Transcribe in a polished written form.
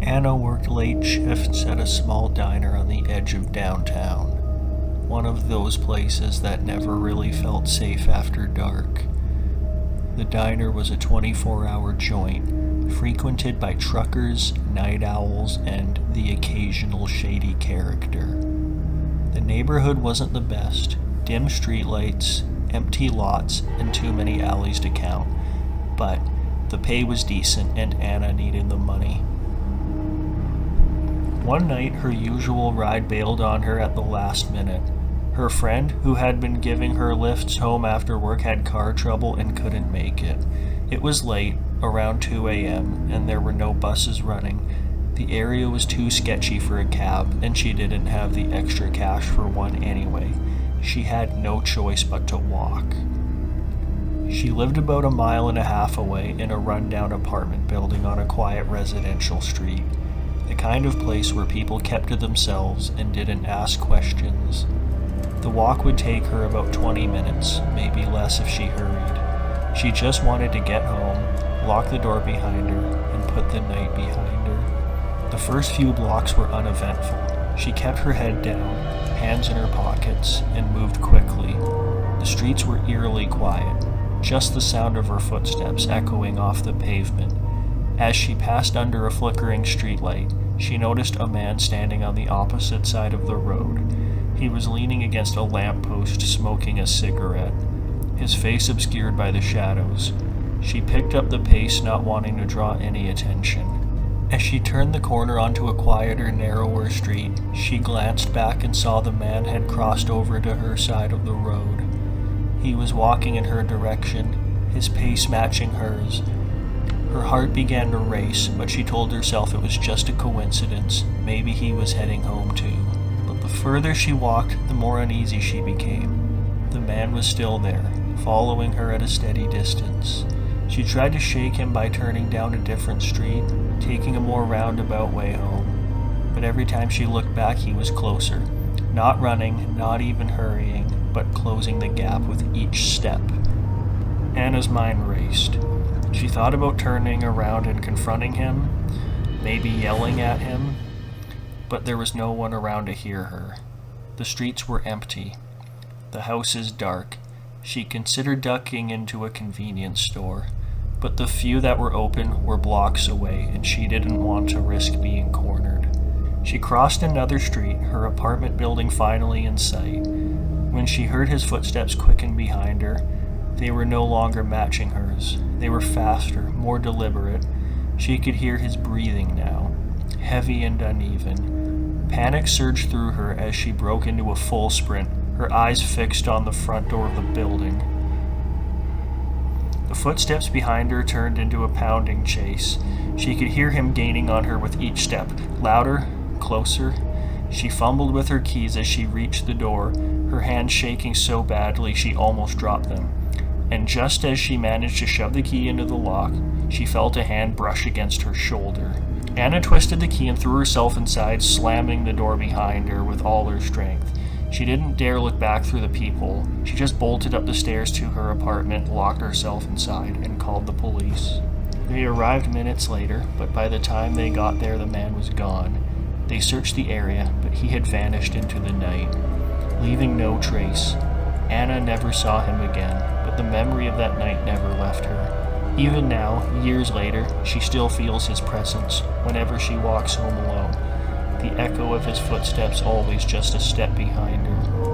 Anna worked late shifts at a small diner on the edge of downtown, one of those places that never really felt safe after dark. The diner was a 24-hour joint, frequented by truckers, night owls, and the occasional shady character. The neighborhood wasn't the best, dim streetlights, empty lots, and too many alleys to count, but the pay was decent and Anna needed the money. One night, her usual ride bailed on her at the last minute. Her friend, who had been giving her lifts home after work, had car trouble and couldn't make it. It was late, around 2 a.m., and there were no buses running. The area was too sketchy for a cab, and she didn't have the extra cash for one anyway. She had no choice but to walk. She lived about a mile and a half away in a rundown apartment building on a quiet residential street. The kind of place where people kept to themselves and didn't ask questions. The walk would take her about 20 minutes, maybe less if she hurried. She just wanted to get home, lock the door behind her, and put the night behind her. The first few blocks were uneventful. She kept her head down, hands in her pockets, and moved quickly. The streets were eerily quiet, just the sound of her footsteps echoing off the pavement. As she passed under a flickering streetlight, she noticed a man standing on the opposite side of the road. He was leaning against a lamppost, smoking a cigarette, his face obscured by the shadows. She picked up the pace, not wanting to draw any attention. As she turned the corner onto a quieter, narrower street, she glanced back and saw the man had crossed over to her side of the road. He was walking in her direction, his pace matching hers. Her heart began to race, but she told herself it was just a coincidence. Maybe he was heading home too. But the further she walked, the more uneasy she became. The man was still there, following her at a steady distance. She tried to shake him by turning down a different street, taking a more roundabout way home. But every time she looked back, he was closer. Not running, not even hurrying, but closing the gap with each step. Anna's mind raced. She thought about turning around and confronting him, maybe yelling at him, but there was no one around to hear her. The streets were empty. The houses dark. She considered ducking into a convenience store, but the few that were open were blocks away, and she didn't want to risk being cornered. She crossed another street, her apartment building finally in sight. When she heard his footsteps quicken behind her, they were no longer matching hers. They were faster, more deliberate. She could hear his breathing now, heavy and uneven. Panic surged through her as she broke into a full sprint, her eyes fixed on the front door of the building. The footsteps behind her turned into a pounding chase. She could hear him gaining on her with each step, louder, closer. She fumbled with her keys as she reached the door, her hands shaking so badly she almost dropped them. And just as she managed to shove the key into the lock, she felt a hand brush against her shoulder. Anna twisted the key and threw herself inside, slamming the door behind her with all her strength. She didn't dare look back through the peephole. She just bolted up the stairs to her apartment, locked herself inside, and called the police. They arrived minutes later, but by the time they got there, the man was gone. They searched the area, but he had vanished into the night, leaving no trace. Anna never saw him again, but the memory of that night never left her. Even now, years later, she still feels his presence whenever she walks home alone. The echo of his footsteps always just a step behind her.